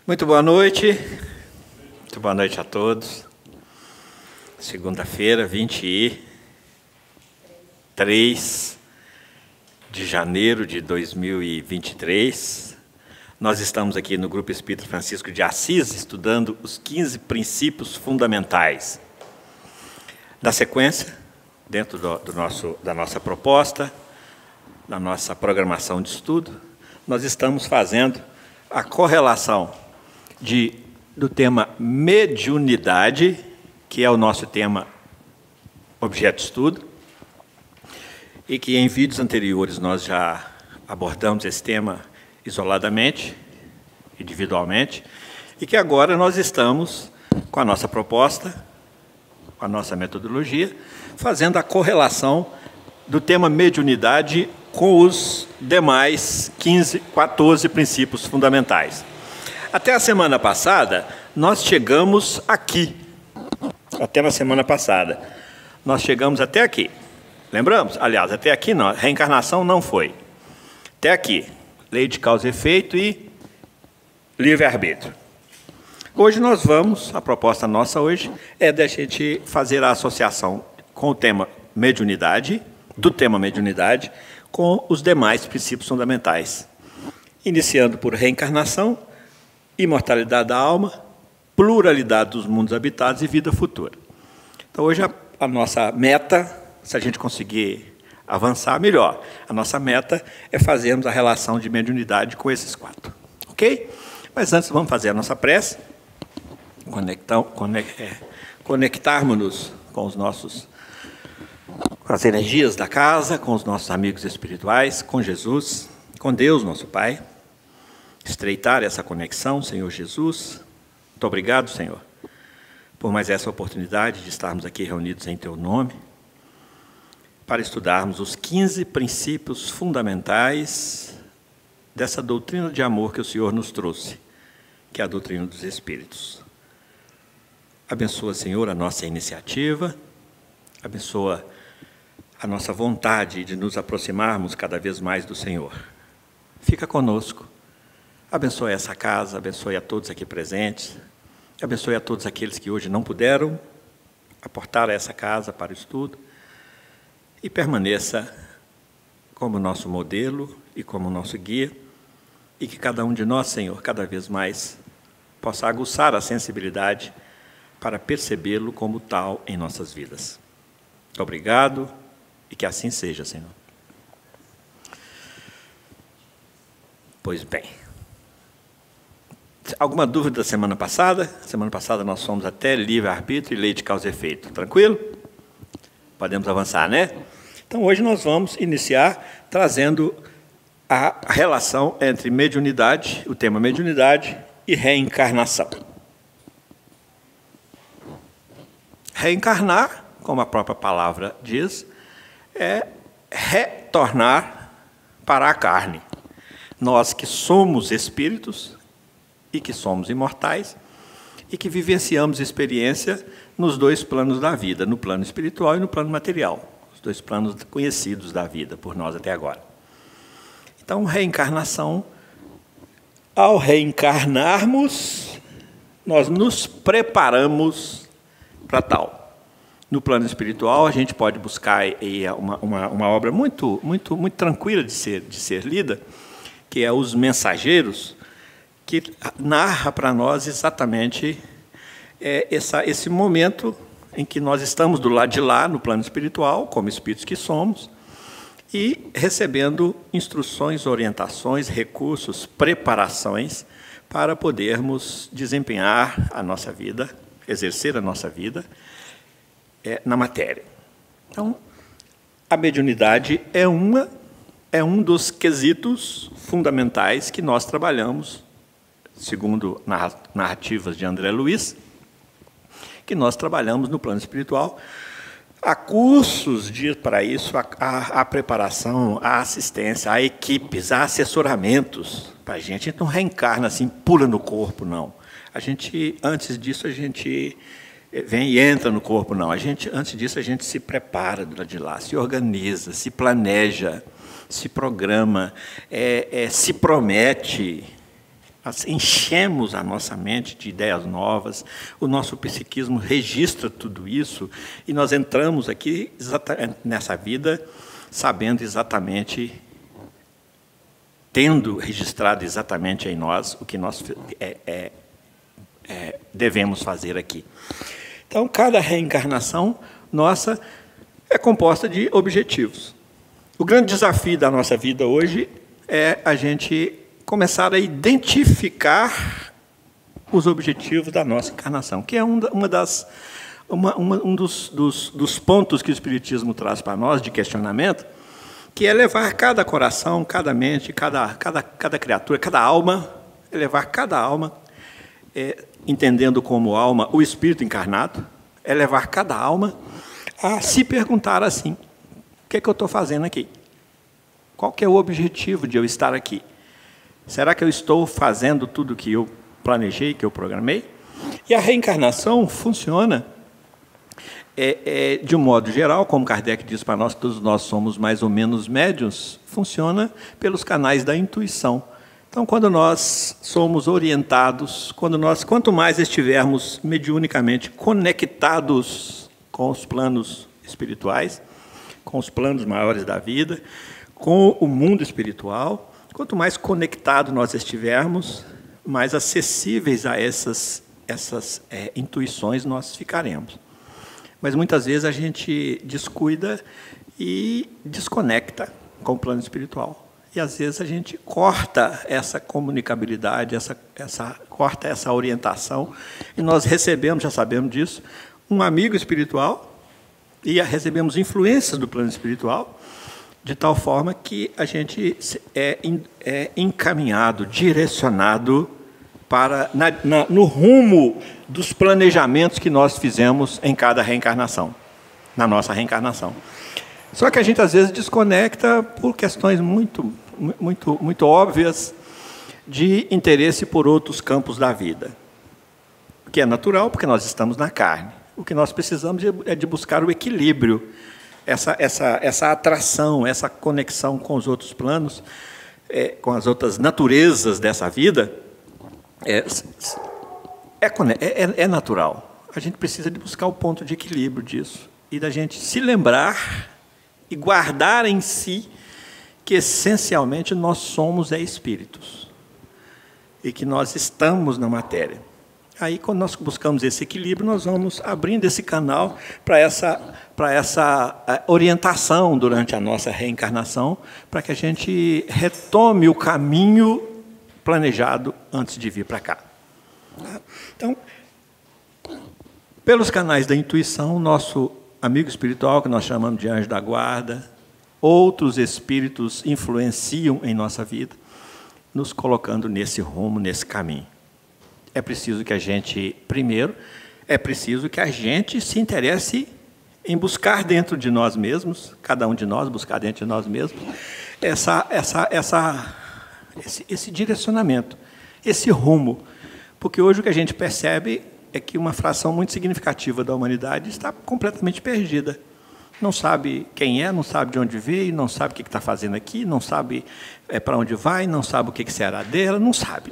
Muito boa noite. Muito boa noite a todos. Segunda-feira, 23 de janeiro de 2023. Nós estamos aqui no Grupo Espírita Francisco de Assis, estudando os 15 princípios fundamentais. Na sequência, dentro da nossa proposta, da nossa programação de estudo, nós estamos fazendo a correlação do tema mediunidade, que é o nosso tema objeto de estudo, e que em vídeos anteriores nós já abordamos esse tema isoladamente, individualmente, e que agora nós estamos com a nossa proposta, com a nossa metodologia, fazendo a correlação do tema mediunidade com os demais 14 princípios fundamentais. Até a semana passada, nós chegamos aqui. Até na semana passada. Nós chegamos até aqui. Lembramos? Aliás, até aqui não. Reencarnação não foi. Até aqui. Lei de causa e efeito e livre-arbítrio. Hoje nós vamos, a proposta nossa hoje, é da gente fazer a associação com o tema mediunidade, do tema mediunidade, com os demais princípios fundamentais. Iniciando por reencarnação, imortalidade da alma, pluralidade dos mundos habitados e vida futura. Então, hoje, a nossa meta, se a gente conseguir avançar, melhor. A nossa meta é fazermos a relação de mediunidade com esses 4. Ok? Mas antes, vamos fazer a nossa prece, conectarmos-nos com as energias da casa, com os nossos amigos espirituais, com Jesus, com Deus, nosso Pai. Estreitar essa conexão, Senhor Jesus. Muito obrigado, Senhor, por mais essa oportunidade de estarmos aqui reunidos em Teu nome, para estudarmos os 15 princípios fundamentais dessa doutrina de amor que o Senhor nos trouxe, que é a doutrina dos Espíritos. Abençoa, Senhor, a nossa iniciativa, abençoa a nossa vontade de nos aproximarmos cada vez mais do Senhor. Fica conosco. Abençoe essa casa, abençoe a todos aqui presentes, abençoe a todos aqueles que hoje não puderam aportar a essa casa para o estudo e permaneça como nosso modelo e como nosso guia e que cada um de nós, Senhor, cada vez mais possa aguçar a sensibilidade para percebê-lo como tal em nossas vidas. Muito obrigado e que assim seja, Senhor. Pois bem. Alguma dúvida da semana passada? Semana passada nós fomos até livre-arbítrio e lei de causa e efeito. Tranquilo? Podemos avançar, né? Então, hoje nós vamos iniciar trazendo a relação entre mediunidade, o tema mediunidade, e reencarnação. Reencarnar, como a própria palavra diz, é retornar para a carne. Nós que somos espíritos e que somos imortais e que vivenciamos experiência nos dois planos da vida, no plano espiritual e no plano material, os dois planos conhecidos da vida por nós até agora. Então, reencarnação, ao reencarnarmos, nós nos preparamos para tal. No plano espiritual, a gente pode buscar uma obra muito tranquila de ser lida, que é Os Mensageiros, que narra para nós exatamente esse momento em que nós estamos do lado de lá, no plano espiritual, como espíritos que somos, e recebendo instruções, orientações, recursos, preparações para podermos desempenhar a nossa vida, exercer a nossa vida na matéria. Então, a mediunidade é um dos quesitos fundamentais que nós trabalhamos, segundo narrativas de André Luiz, que nós trabalhamos no plano espiritual. Há cursos para isso, há preparação, há assistência, há equipes, há assessoramentos para a gente. A gente não reencarna assim, pula no corpo, não. Antes disso, a gente vem e entra no corpo, não. Antes disso, a gente se prepara do lado de lá, se organiza, se planeja, se programa, se promete. Nós enchemos a nossa mente de ideias novas, o nosso psiquismo registra tudo isso, e nós entramos aqui nessa vida sabendo exatamente, tendo registrado exatamente em nós o que nós devemos fazer aqui. Então, cada reencarnação nossa é composta de objetivos. O grande desafio da nossa vida hoje é a gente começar a identificar os objetivos da nossa encarnação, que é um dos pontos que o Espiritismo traz para nós, de questionamento, que é levar cada coração, cada mente, cada criatura, cada alma, levar cada alma, entendendo como alma o espírito encarnado, é levar cada alma a se perguntar assim: o que é que eu estou fazendo aqui? Qual que é o objetivo de eu estar aqui? Será que eu estou fazendo tudo que eu planejei, que eu programei? E a reencarnação funciona, de um modo geral, como Kardec diz para nós, todos nós somos mais ou menos médiuns, funciona pelos canais da intuição. Então, quando nós somos orientados, quanto mais estivermos mediunicamente conectados com os planos espirituais, com os planos maiores da vida, com o mundo espiritual, quanto mais conectados nós estivermos, mais acessíveis a essas intuições nós ficaremos. Mas muitas vezes a gente descuida e desconecta com o plano espiritual. E às vezes a gente corta essa comunicabilidade, corta essa orientação, e nós recebemos, já sabemos disso, um amigo espiritual, e recebemos influências do plano espiritual, de tal forma que a gente é encaminhado, direcionado no rumo dos planejamentos que nós fizemos em cada reencarnação, na nossa reencarnação. Só que a gente, às vezes, desconecta por questões muito óbvias de interesse por outros campos da vida, o que é natural, porque nós estamos na carne. O que nós precisamos é de buscar o equilíbrio, essa atração, essa conexão com os outros planos, com as outras naturezas dessa vida, é natural. A gente precisa de buscar o ponto de equilíbrio disso, e da gente se lembrar e guardar em si que, essencialmente, nós somos espíritos, e que nós estamos na matéria. Aí, quando nós buscamos esse equilíbrio, nós vamos abrindo esse canal para essa orientação durante a nossa reencarnação, para que a gente retome o caminho planejado antes de vir para cá. Então, pelos canais da intuição, nosso amigo espiritual, que nós chamamos de anjo da guarda, outros espíritos influenciam em nossa vida, nos colocando nesse rumo, nesse caminho. É preciso que a gente, primeiro, se interesse em buscar dentro de nós mesmos, cada um de nós buscar dentro de nós mesmos, esse direcionamento, esse rumo. Porque hoje o que a gente percebe é que uma fração muito significativa da humanidade está completamente perdida. Não sabe quem é, não sabe de onde veio, não sabe o que está fazendo aqui, não sabe para onde vai, não sabe o que será dela, não sabe.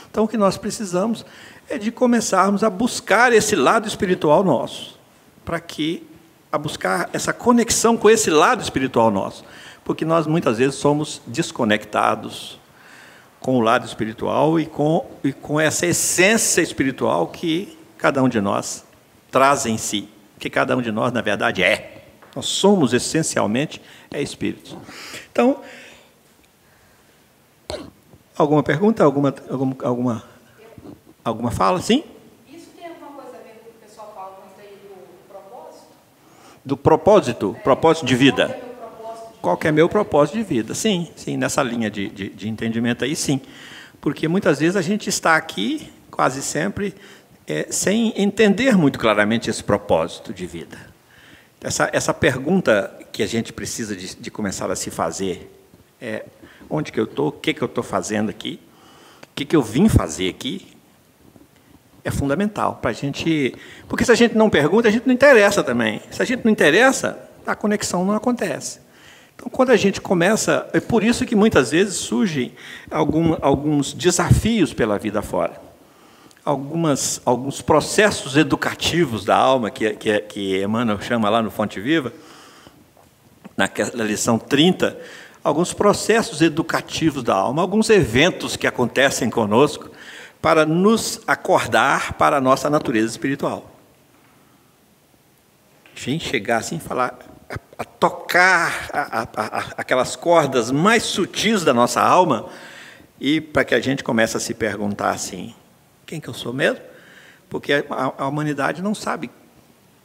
Então, o que nós precisamos é de começarmos a buscar esse lado espiritual nosso, a buscar essa conexão com esse lado espiritual nosso, porque nós, muitas vezes, somos desconectados com o lado espiritual e com essa essência espiritual que cada um de nós traz em si, que cada um de nós, na verdade, é. Nós somos, essencialmente, espíritos. Então, alguma pergunta? Alguma fala? Sim? Isso tem alguma coisa a ver com o que o pessoal fala muito aí do propósito? Do propósito? Propósito de vida. Qual que é meu propósito de vida? Sim, nessa linha de entendimento aí, sim. Porque muitas vezes a gente está aqui, quase sempre, sem entender muito claramente esse propósito de vida. Essa pergunta que a gente precisa de começar a se fazer é: onde que eu estou? O que eu estou fazendo aqui? O que eu vim fazer aqui? É fundamental para a gente... Porque se a gente não pergunta, a gente não interessa também. Se a gente não interessa, a conexão não acontece. Então, quando a gente começa... É por isso que muitas vezes surgem alguns desafios pela vida fora. Alguns processos educativos da alma, que Emmanuel chama lá no Fonte Viva, na lição 30, alguns processos educativos da alma, alguns eventos que acontecem conosco para nos acordar para a nossa natureza espiritual. Enfim, chegar assim e falar, a tocar aquelas cordas mais sutis da nossa alma, e para que a gente comece a se perguntar assim, quem que eu sou mesmo? Porque a humanidade não sabe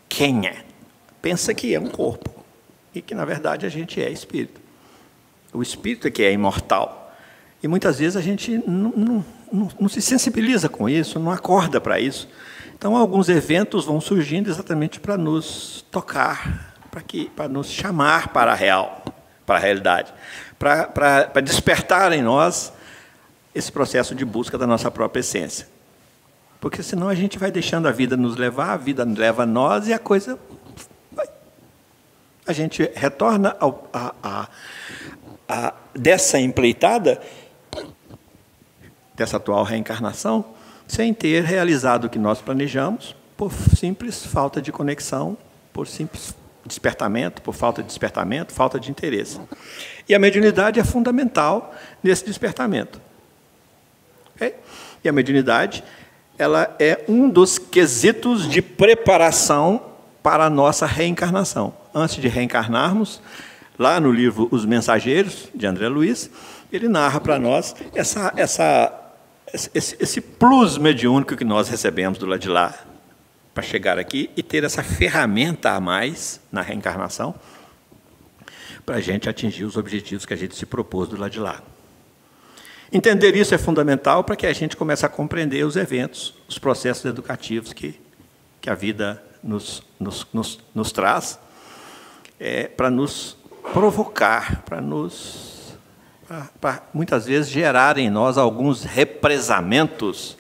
quem é. Pensa que é um corpo, e que, na verdade, a gente é espírito. O espírito é que é imortal. E, muitas vezes, a gente não se sensibiliza com isso, não acorda para isso. Então, alguns eventos vão surgindo exatamente para nos tocar, para nos chamar para a realidade, para despertar em nós esse processo de busca da nossa própria essência. Porque, senão, a gente vai deixando a vida nos levar, a vida leva a nós e a coisa... A gente retorna dessa empreitada, dessa atual reencarnação, sem ter realizado o que nós planejamos, por simples falta de conexão, por simples despertamento, por falta de despertamento, falta de interesse. E a mediunidade é fundamental nesse despertamento. Okay? E a mediunidade, ela é um dos quesitos de preparação para a nossa reencarnação. Antes de reencarnarmos, lá no livro Os Mensageiros, de André Luiz, ele narra para nós esse plus mediúnico que nós recebemos do lado de lá, para chegar aqui e ter essa ferramenta a mais na reencarnação, para a gente atingir os objetivos que a gente se propôs do lado de lá. Entender isso é fundamental para que a gente comece a compreender os eventos, os processos educativos que a vida nos traz, para nos provocar, para muitas vezes gerar em nós alguns represamentos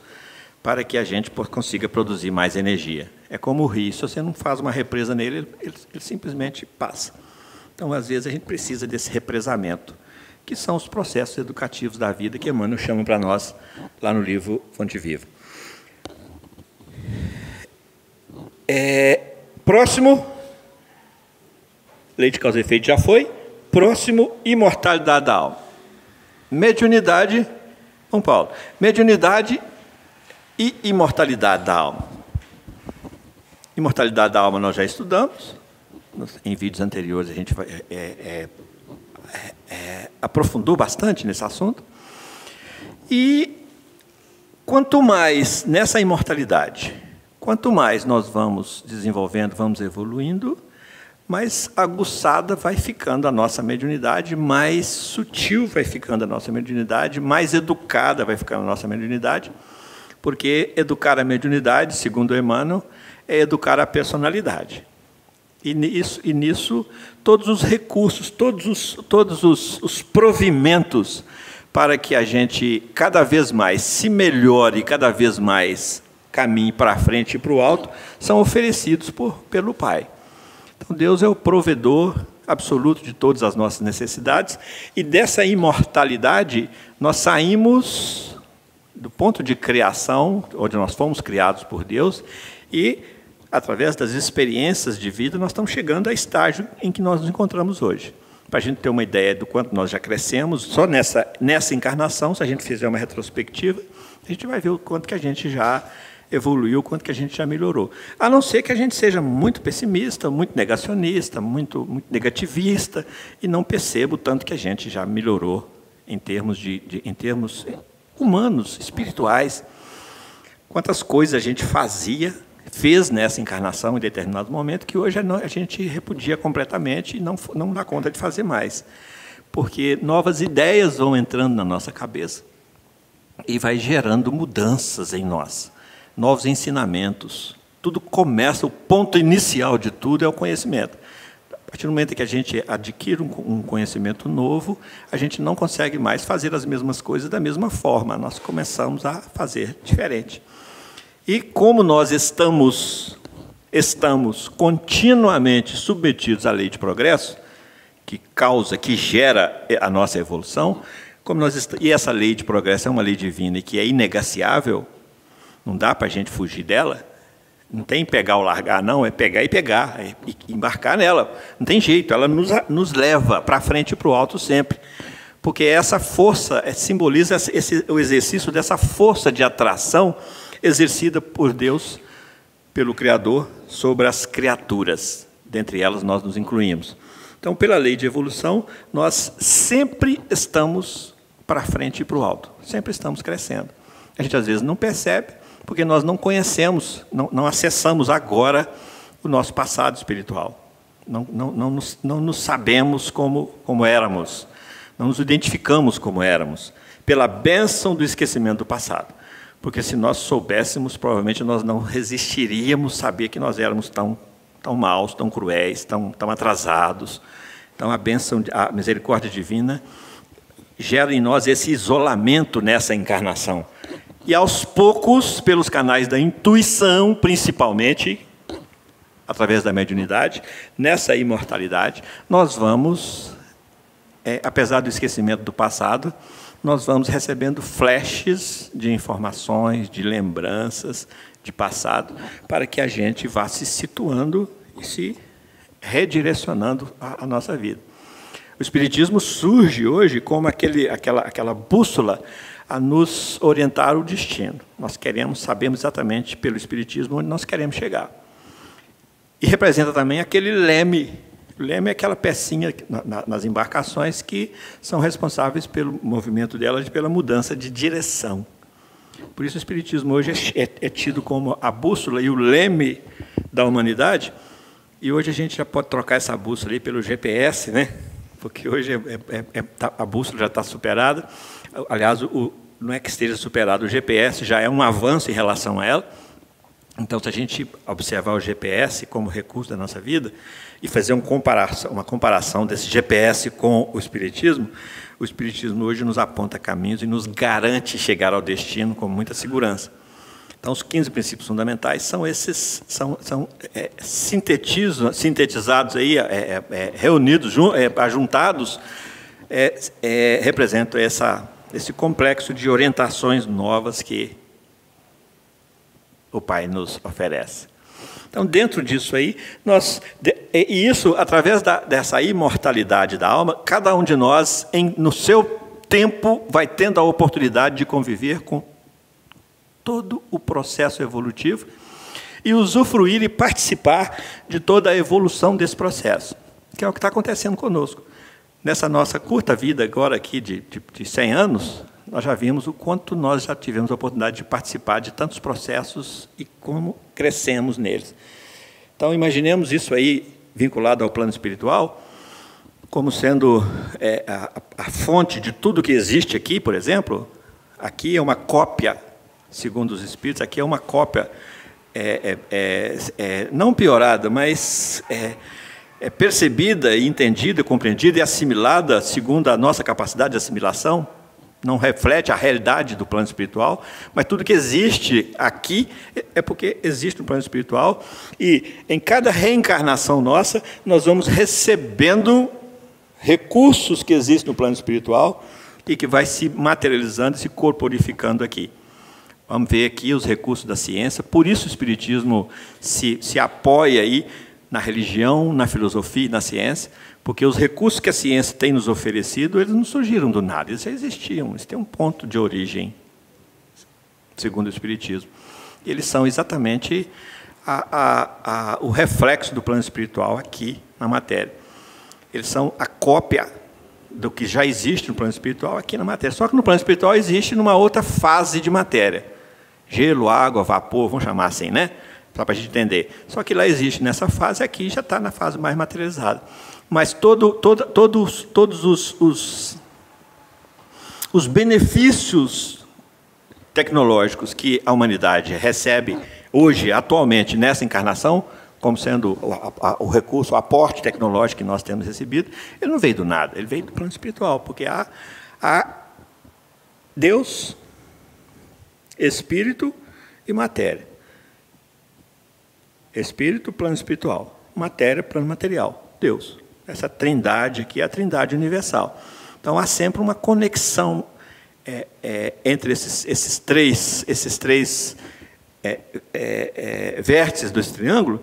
para que a gente consiga produzir mais energia. É como o rio, se você não faz uma represa nele, ele simplesmente passa. Então, às vezes, a gente precisa desse represamento, que são os processos educativos da vida que Emmanuel chama para nós lá no livro Fonte Viva. Próximo, lei de causa e efeito já foi. Próximo, imortalidade da alma. Mediunidade, São Paulo. Mediunidade e imortalidade da alma. Imortalidade da alma nós já estudamos. Em vídeos anteriores a gente aprofundou bastante nesse assunto. E quanto mais nessa imortalidade, quanto mais nós vamos desenvolvendo, vamos evoluindo, mais aguçada vai ficando a nossa mediunidade, mais sutil vai ficando a nossa mediunidade, mais educada vai ficando a nossa mediunidade, porque educar a mediunidade, segundo Emmanuel, é educar a personalidade. E nisso todos os recursos, todos os provimentos para que a gente cada vez mais se melhore, cada vez mais caminhe para frente e para o alto, são oferecidos pelo Pai. Então, Deus é o provedor absoluto de todas as nossas necessidades, e dessa imortalidade nós saímos do ponto de criação, onde nós fomos criados por Deus, e, através das experiências de vida, nós estamos chegando ao estágio em que nós nos encontramos hoje. Para a gente ter uma ideia do quanto nós já crescemos, só nessa encarnação, se a gente fizer uma retrospectiva, a gente vai ver o quanto que a gente já evoluiu, o quanto que a gente já melhorou. A não ser que a gente seja muito pessimista, muito negacionista, muito negativista, e não perceba o tanto que a gente já melhorou em termos humanos, espirituais. Quantas coisas a gente fez nessa encarnação em determinado momento, que hoje a gente repudia completamente e não dá conta de fazer mais. Porque novas ideias vão entrando na nossa cabeça e vai gerando mudanças em nós. Novos ensinamentos. Tudo começa, o ponto inicial de tudo é o conhecimento. A partir do momento que a gente adquire um conhecimento novo, a gente não consegue mais fazer as mesmas coisas da mesma forma. Nós começamos a fazer diferente. E como nós estamos continuamente submetidos à lei de progresso, que causa, que gera a nossa evolução, e essa lei de progresso é uma lei divina e que é inegaciável, não dá para a gente fugir dela, não tem pegar ou largar, não, é pegar, é embarcar nela. Não tem jeito, ela nos leva para frente e para o alto sempre. Porque essa força simboliza o exercício dessa força de atração exercida por Deus, pelo Criador, sobre as criaturas. Dentre elas, nós nos incluímos. Então, pela lei de evolução, nós sempre estamos para frente e para o alto. Sempre estamos crescendo. A gente, às vezes, não percebe, porque nós não conhecemos, não acessamos agora o nosso passado espiritual. Não nos sabemos como éramos. Não nos identificamos como éramos, pela bênção do esquecimento do passado. Porque se nós soubéssemos, provavelmente nós não resistiríamos saber que nós éramos tão maus, tão cruéis, tão atrasados. Então a misericórdia divina gera em nós esse isolamento nessa encarnação. E aos poucos, pelos canais da intuição, principalmente, através da mediunidade, nessa imortalidade, nós vamos, apesar do esquecimento do passado, nós vamos recebendo flashes de informações, de lembranças de passado, para que a gente vá se situando e se redirecionando a nossa vida. O Espiritismo surge hoje como aquela bússola a nos orientar o destino. Nós sabemos exatamente pelo Espiritismo onde nós queremos chegar. E representa também aquele leme. O leme é aquela pecinha nas embarcações que são responsáveis pelo movimento delas e pela mudança de direção. Por isso o Espiritismo hoje é tido como a bússola e o leme da humanidade. E hoje a gente já pode trocar essa bússola aí pelo GPS, né? Porque hoje a bússola já está superada. Aliás, não é que esteja superado, o GPS já é um avanço em relação a ela. Então, se a gente observar o GPS como recurso da nossa vida e fazer uma comparação desse GPS com o Espiritismo hoje nos aponta caminhos e nos garante chegar ao destino com muita segurança. Então, os 15 princípios fundamentais são esses, sintetizados aí, reunidos, ajuntados, representam esse complexo de orientações novas que o Pai nos oferece. Então, dentro disso aí, e isso, através dessa imortalidade da alma, cada um de nós, no seu tempo, vai tendo a oportunidade de conviver com todo o processo evolutivo e usufruir e participar de toda a evolução desse processo, que é o que está acontecendo conosco. Nessa nossa curta vida agora aqui de 100 anos, nós já vimos o quanto nós já tivemos a oportunidade de participar de tantos processos e como crescemos neles. Então, imaginemos isso aí vinculado ao plano espiritual, como sendo a fonte de tudo que existe aqui, por exemplo. Aqui é uma cópia, segundo os Espíritos, aqui é uma cópia, não piorada, mas percebida, entendida, compreendida e assimilada segundo a nossa capacidade de assimilação. Não reflete a realidade do plano espiritual, mas tudo que existe aqui é porque existe no plano espiritual, e em cada reencarnação nossa, nós vamos recebendo recursos que existem no plano espiritual e que vai se materializando, se corporificando aqui. Vamos ver aqui os recursos da ciência, por isso o Espiritismo se apoia aí na religião, na filosofia e na ciência, porque os recursos que a ciência tem nos oferecido, eles não surgiram do nada, eles já existiam, eles têm um ponto de origem, segundo o Espiritismo. E eles são exatamente o reflexo do plano espiritual aqui na matéria. Eles são a cópia do que já existe no plano espiritual aqui na matéria. Só que no plano espiritual existe numa outra fase de matéria. Gelo, água, vapor, vamos chamar assim, né? Só para a gente entender. Só que lá existe nessa fase, aqui já está na fase mais materializada. Mas todos os benefícios tecnológicos que a humanidade recebe hoje, atualmente, nessa encarnação, como sendo o recurso, o aporte tecnológico que nós temos recebido, ele não veio do nada, ele veio do plano espiritual, porque há Deus, Espírito e matéria. Espírito, plano espiritual. Matéria, plano material. Deus. Essa trindade aqui é a trindade universal. Então, há sempre uma conexão entre esses três vértices desse triângulo,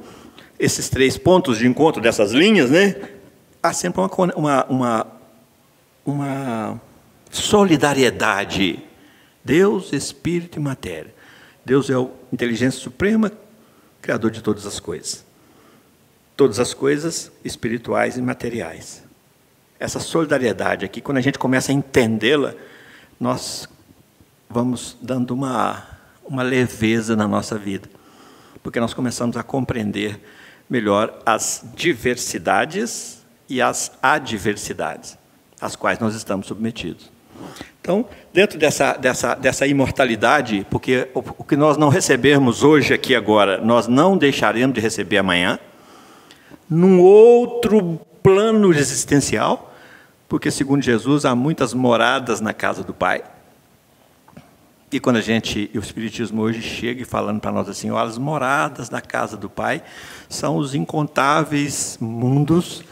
esses 3 pontos de encontro dessas linhas, né? Há sempre uma solidariedade. Deus, Espírito e matéria. Deus é a inteligência suprema, criador de todas as coisas. Todas as coisas espirituais e materiais. Essa solidariedade aqui, quando a gente começa a entendê-la, nós vamos dando uma leveza na nossa vida. Porque nós começamos a compreender melhor as diversidades e as adversidades, às quais nós estamos submetidos. Então, dentro dessa imortalidade, porque o que nós não recebermos hoje, aqui, agora, nós não deixaremos de receber amanhã, num outro plano existencial, porque, segundo Jesus, há muitas moradas na casa do Pai. E quando o Espiritismo hoje chega e falando para nós assim, olha, as moradas da casa do Pai são os incontáveis mundos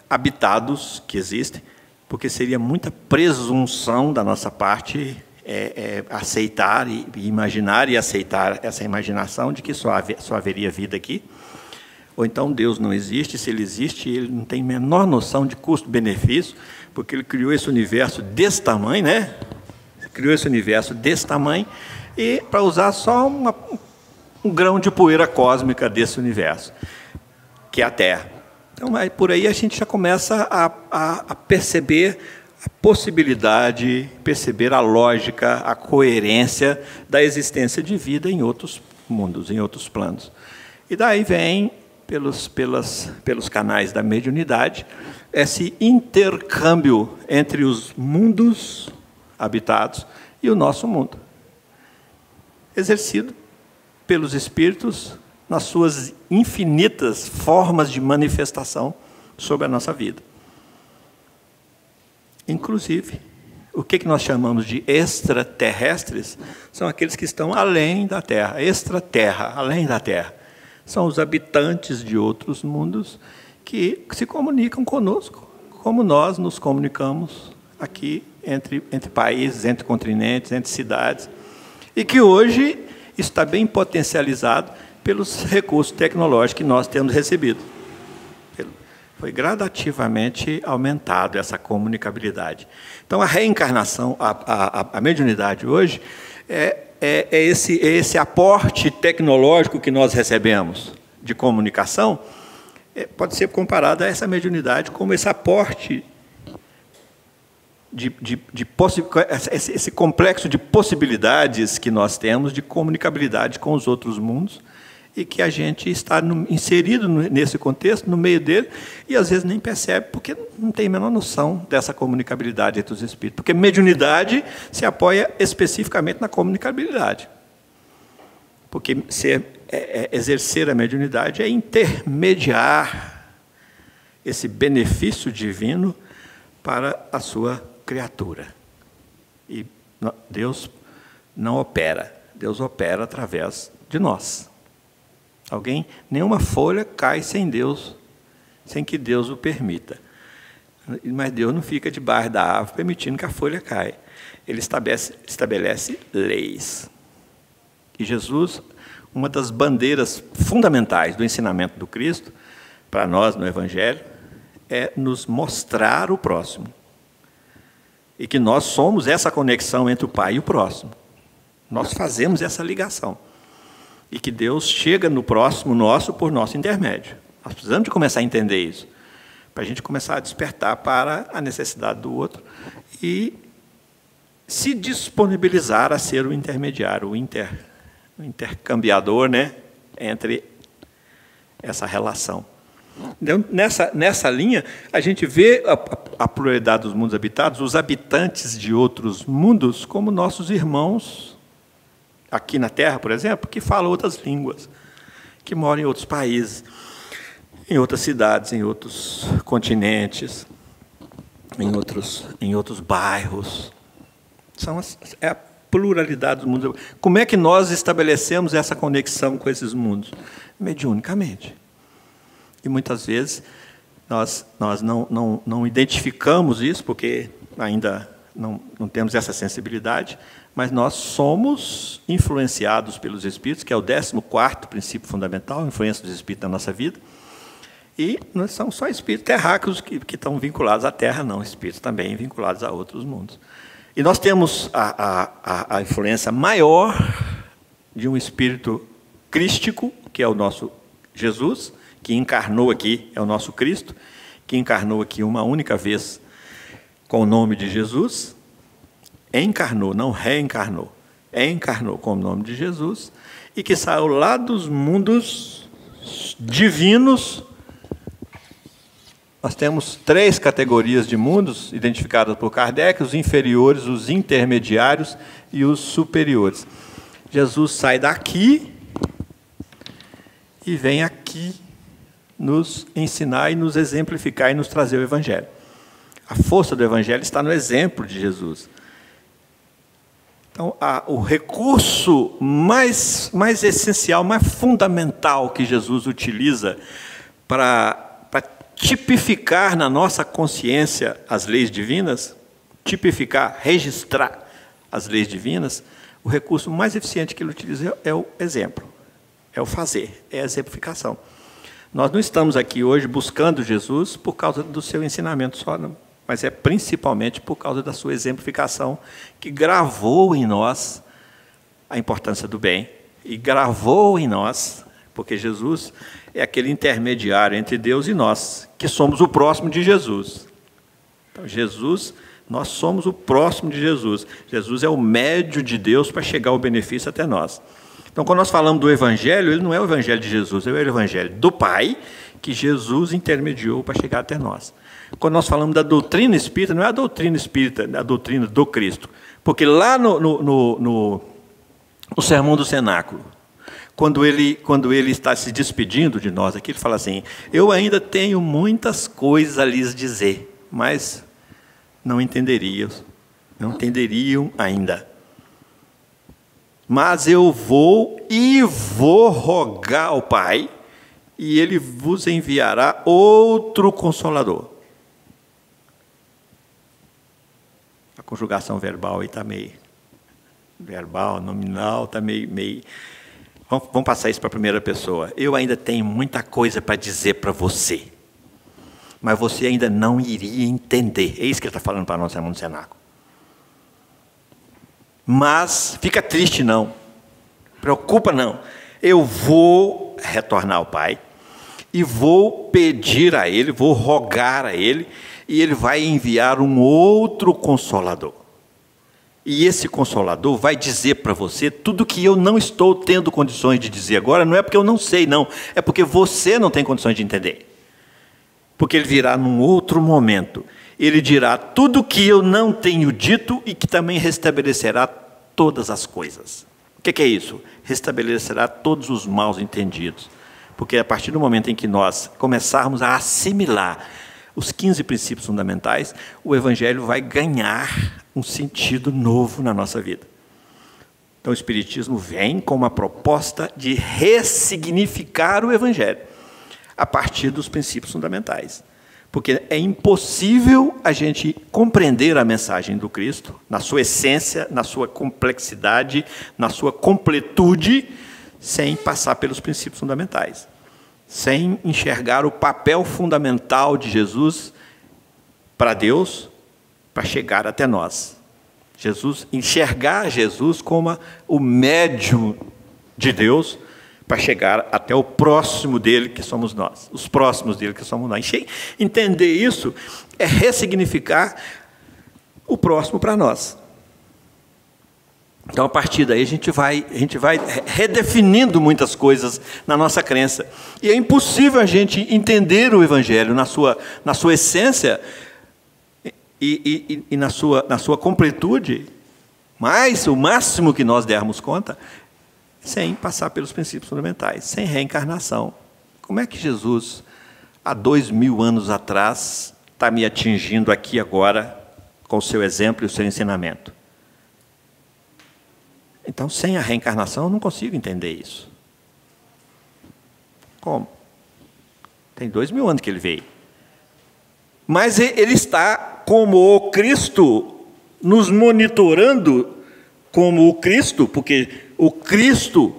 habitados que existem, porque seria muita presunção da nossa parte aceitar e imaginar e aceitar essa imaginação de que só haveria vida aqui. Ou então Deus não existe, se Ele existe, Ele não tem a menor noção de custo-benefício, porque Ele criou esse universo desse tamanho, né? Criou esse universo desse tamanho, e para usar só um grão de poeira cósmica desse universo, que é a Terra. Então, por aí a gente já começa a perceber a possibilidade, perceber a lógica, a coerência da existência de vida em outros mundos, em outros planos. E daí vem, pelos canais da mediunidade, esse intercâmbio entre os mundos habitados e o nosso mundo, exercido pelos espíritos nas suas infinitas formas de manifestação sobre a nossa vida. Inclusive, o que nós chamamos de extraterrestres são aqueles que estão além da Terra, extraterra, além da Terra. São os habitantes de outros mundos que se comunicam conosco, como nós nos comunicamos aqui entre países, entre continentes, entre cidades, e que hoje está bem potencializado pelos recursos tecnológicos que nós temos recebido. Foi gradativamente aumentado essa comunicabilidade. Então, a reencarnação, a mediunidade hoje, é esse aporte tecnológico que nós recebemos de comunicação, pode ser comparado a essa mediunidade como esse aporte esse complexo de possibilidades que nós temos de comunicabilidade com os outros mundos, e que a gente está inserido nesse contexto, no meio dele, e às vezes nem percebe, porque não tem a menor noção dessa comunicabilidade entre os espíritos. Porque mediunidade se apoia especificamente na comunicabilidade. Porque exercer a mediunidade é intermediar esse benefício divino para a sua criatura. E Deus não opera, Deus opera através de nós. Nenhuma folha cai sem Deus, sem que Deus o permita. Mas Deus não fica debaixo da árvore permitindo que a folha caia. Ele estabelece leis. E Jesus, uma das bandeiras fundamentais do ensinamento do Cristo, para nós no Evangelho, é nos mostrar o próximo. E que nós somos essa conexão entre o Pai e o próximo. Nós fazemos essa ligação. E que Deus chega no próximo nosso por nosso intermédio. Nós precisamos de começar a entender isso, para a gente começar a despertar para a necessidade do outro e se disponibilizar a ser o intermediário, o intercambiador, né, entre essa relação. Então, nessa linha, a gente vê a pluralidade dos mundos habitados, os habitantes de outros mundos, como nossos irmãos aqui na Terra, por exemplo, que falam outras línguas, que moram em outros países, em outras cidades, em outros continentes, em outros bairros. É a pluralidade dos mundos. Como é que nós estabelecemos essa conexão com esses mundos? Mediunicamente. E muitas vezes Nós não identificamos isso, porque ainda não temos essa sensibilidade, mas nós somos influenciados pelos Espíritos, que é o 14º princípio fundamental, a influência dos Espíritos na nossa vida. E não são só Espíritos terráqueos que estão vinculados à Terra, não. Espíritos também vinculados a outros mundos. E nós temos a influência maior de um Espírito crístico, que é o nosso Jesus, que encarnou aqui, é o nosso Cristo, que encarnou aqui uma única vez com o nome de Jesus, encarnou, não reencarnou, encarnou com o nome de Jesus, e que saiu lá dos mundos divinos. Nós temos 3 categorias de mundos identificadas por Kardec: os inferiores, os intermediários e os superiores. Jesus sai daqui e vem aqui nos ensinar e nos exemplificar e nos trazer o Evangelho. A força do Evangelho está no exemplo de Jesus. Então, o recurso mais essencial, mais fundamental que Jesus utiliza para tipificar na nossa consciência as leis divinas, tipificar, registrar as leis divinas, o recurso mais eficiente que ele utiliza é o exemplo, é o fazer, é a exemplificação. Nós não estamos aqui hoje buscando Jesus por causa do seu ensinamento só, não, mas é principalmente por causa da sua exemplificação, que gravou em nós a importância do bem, e gravou em nós, porque Jesus é aquele intermediário entre Deus e nós, que somos o próximo de Jesus. Então, Jesus, nós somos o próximo de Jesus. Jesus é o médio de Deus para chegar o benefício até nós. Então, quando nós falamos do Evangelho, ele não é o Evangelho de Jesus, é o Evangelho do Pai, que Jesus intermediou para chegar até nós. Quando nós falamos da doutrina espírita, não é a doutrina espírita, é a doutrina do Cristo. Porque lá no Sermão do Cenáculo, quando ele está se despedindo de nós aqui, ele fala assim: eu ainda tenho muitas coisas a lhes dizer, mas não entenderiam ainda. Mas eu vou rogar ao Pai, e Ele vos enviará outro Consolador. A conjugação verbal aí está meio... verbal, nominal, está meio... Vamos passar isso para a primeira pessoa. Eu ainda tenho muita coisa para dizer para você, mas você ainda não iria entender. É isso que ele está falando para nós, Sermão do Cenáculo. Mas fica triste não, preocupa não. Eu vou retornar ao Pai e vou pedir a Ele, vou rogar a Ele, e Ele vai enviar um outro Consolador. E esse Consolador vai dizer para você tudo que eu não estou tendo condições de dizer agora. Não é porque eu não sei, não. É porque você não tem condições de entender. Porque Ele virá num outro momento. Ele dirá tudo que eu não tenho dito e que também restabelecerá todas as coisas. O que é isso? Restabelecerá todos os mal entendidos. Porque a partir do momento em que nós começarmos a assimilar os 15 princípios fundamentais, o Evangelho vai ganhar um sentido novo na nossa vida. Então o Espiritismo vem com uma proposta de ressignificar o Evangelho a partir dos princípios fundamentais. Porque é impossível a gente compreender a mensagem do Cristo, na sua essência, na sua complexidade, na sua completude, sem passar pelos princípios fundamentais. Sem enxergar o papel fundamental de Jesus para Deus, para chegar até nós. Enxergar Jesus como o médium de Deus, para chegar até o próximo dele, que somos nós. Os próximos dele, que somos nós. Entender isso é ressignificar o próximo para nós. Então, a partir daí, a gente vai redefinindo muitas coisas na nossa crença. E é impossível a gente entender o Evangelho na sua essência e na sua completude, mas o máximo que nós dermos conta, sem passar pelos princípios fundamentais, sem reencarnação. Como é que Jesus, há 2000 anos atrás, está me atingindo aqui agora, com o seu exemplo e o seu ensinamento? Então, sem a reencarnação, eu não consigo entender isso. Como? Tem 2000 anos que ele veio. Mas ele está como o Cristo, nos monitorando como o Cristo, porque o Cristo,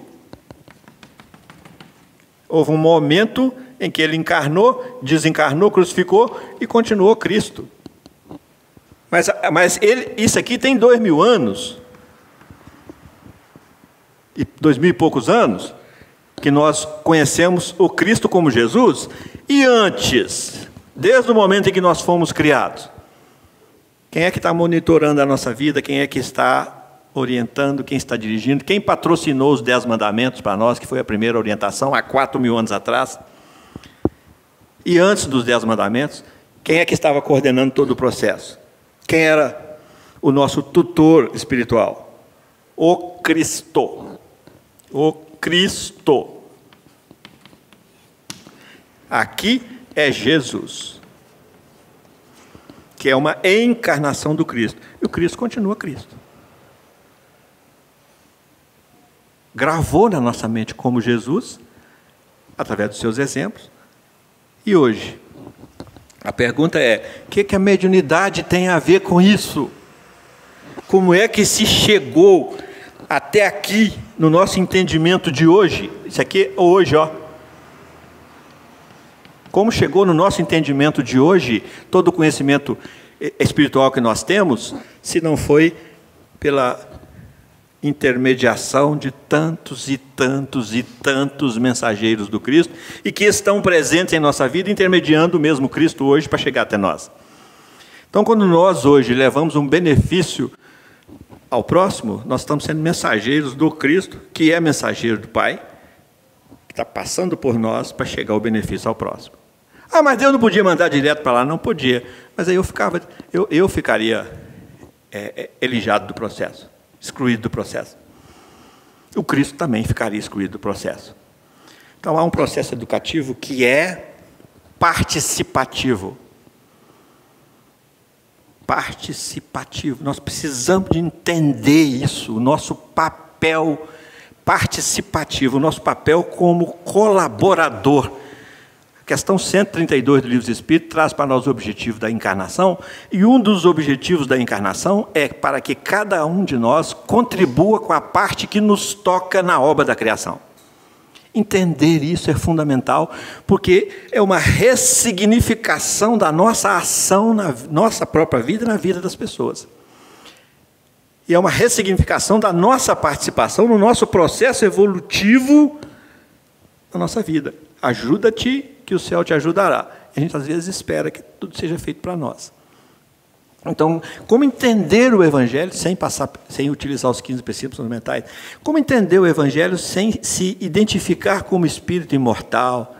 houve um momento em que ele encarnou, desencarnou, crucificou e continuou Cristo. Mas isso aqui tem 2000 anos, e 2000 e poucos anos, que nós conhecemos o Cristo como Jesus, e antes, desde o momento em que nós fomos criados, quem é que está monitorando a nossa vida, quem é que está orientando, quem está dirigindo, quem patrocinou os 10 mandamentos para nós, que foi a primeira orientação há 4000 anos atrás, e antes dos 10 mandamentos, quem é que estava coordenando todo o processo? Quem era o nosso tutor espiritual? O Cristo. O Cristo. Aqui é Jesus, que é uma encarnação do Cristo. E o Cristo continua Cristo. Gravou na nossa mente como Jesus, através dos seus exemplos. E hoje, a pergunta é, o que a mediunidade tem a ver com isso? Como é que se chegou até aqui, no nosso entendimento de hoje? Isso aqui é hoje, ó. Como chegou no nosso entendimento de hoje, todo o conhecimento espiritual que nós temos, se não foi pela intermediação de tantos e tantos e tantos mensageiros do Cristo, e que estão presentes em nossa vida, intermediando o mesmo Cristo hoje para chegar até nós. Então, quando nós hoje levamos um benefício ao próximo, nós estamos sendo mensageiros do Cristo, que é mensageiro do Pai, que está passando por nós para chegar o benefício ao próximo. Ah, mas Deus não podia mandar direto para lá? Não podia. Mas aí eu ficaria elijado do processo, excluído do processo. O Cristo também ficaria excluído do processo. Então, há um processo educativo que é participativo. Participativo. Nós precisamos de entender isso, o nosso papel participativo, o nosso papel como colaborador. A questão 132 do Livro dos Espíritos traz para nós o objetivo da encarnação, e um dos objetivos da encarnação é para que cada um de nós contribua com a parte que nos toca na obra da criação. Entender isso é fundamental, porque é uma ressignificação da nossa ação na nossa própria vida e na vida das pessoas. E é uma ressignificação da nossa participação no nosso processo evolutivo na nossa vida. Ajuda-te, que o céu te ajudará. A gente às vezes espera que tudo seja feito para nós. Então, como entender o Evangelho sem utilizar os 15 princípios fundamentais? Como entender o Evangelho sem se identificar como espírito imortal,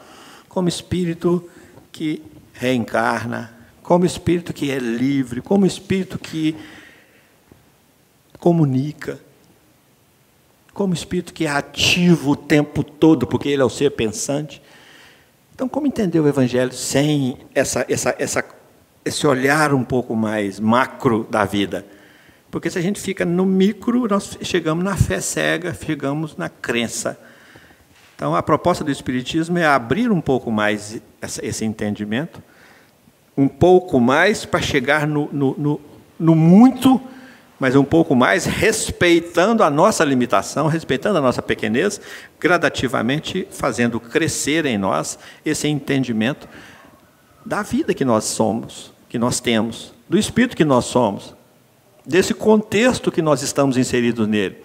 como espírito que reencarna, como espírito que é livre, como espírito que comunica, como espírito que é ativo o tempo todo, porque ele é o ser pensante? Então, como entender o Evangelho sem esse olhar um pouco mais macro da vida? Porque se a gente fica no micro, nós chegamos na fé cega, chegamos na crença. Então, a proposta do Espiritismo é abrir um pouco mais esse entendimento, um pouco mais para chegar no muito, mas um pouco mais respeitando a nossa limitação, respeitando a nossa pequenez, gradativamente fazendo crescer em nós esse entendimento da vida que nós somos, que nós temos, do espírito que nós somos, desse contexto que nós estamos inseridos nele.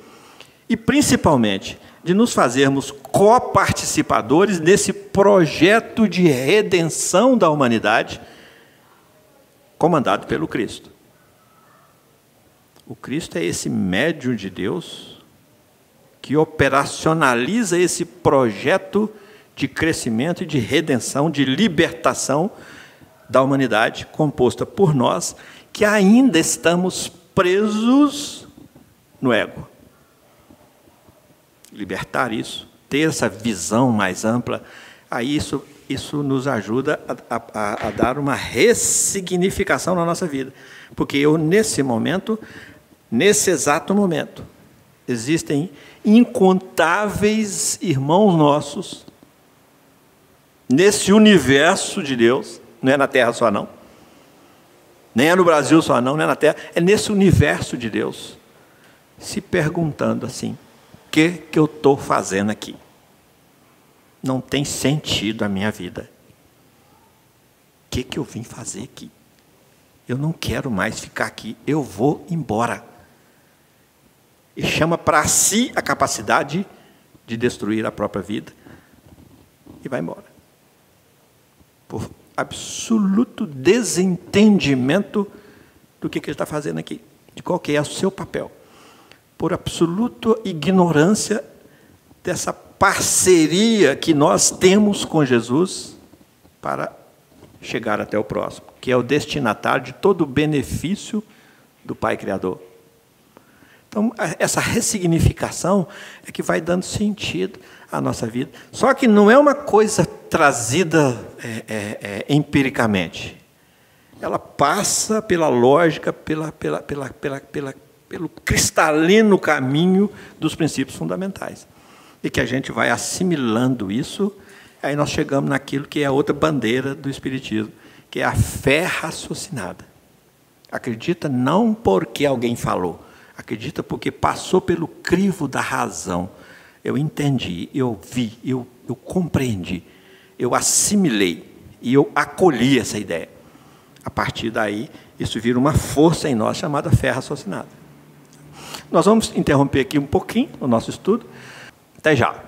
E, principalmente, de nos fazermos coparticipadores nesse projeto de redenção da humanidade, comandado pelo Cristo. O Cristo é esse médium de Deus que operacionaliza esse projeto de crescimento e de redenção, de libertação da humanidade, composta por nós, que ainda estamos presos no ego. Libertar isso, ter essa visão mais ampla, aí isso nos ajuda a dar uma ressignificação na nossa vida. Porque nesse momento, nesse exato momento, existem incontáveis irmãos nossos nesse universo de Deus, não é na Terra só não, Nem é no Brasil só não, não é na Terra, é nesse universo de Deus, se perguntando assim, o que eu estou fazendo aqui? Não tem sentido a minha vida. O que eu vim fazer aqui? Eu não quero mais ficar aqui, eu vou embora. E chama para si a capacidade de destruir a própria vida e vai embora. Por absoluto desentendimento do que ele está fazendo aqui, de qual que é o seu papel. Por absoluta ignorância dessa parceria que nós temos com Jesus para chegar até o próximo, que é o destinatário de todo o benefício do Pai Criador. Então, essa ressignificação é que vai dando sentido à nossa vida. Só que não é uma coisa trazida empiricamente. Ela passa pela lógica, pelo cristalino caminho dos princípios fundamentais. E que a gente vai assimilando isso, aí nós chegamos naquilo que é a outra bandeira do Espiritismo, que é a fé raciocinada. Acredita não porque alguém falou, acredita porque passou pelo crivo da razão. Eu entendi, eu vi, eu compreendi, eu assimilei e eu acolhi essa ideia. A partir daí, isso vira uma força em nós chamada fé raciocinada. Nós vamos interromper aqui um pouquinho o nosso estudo. Até já.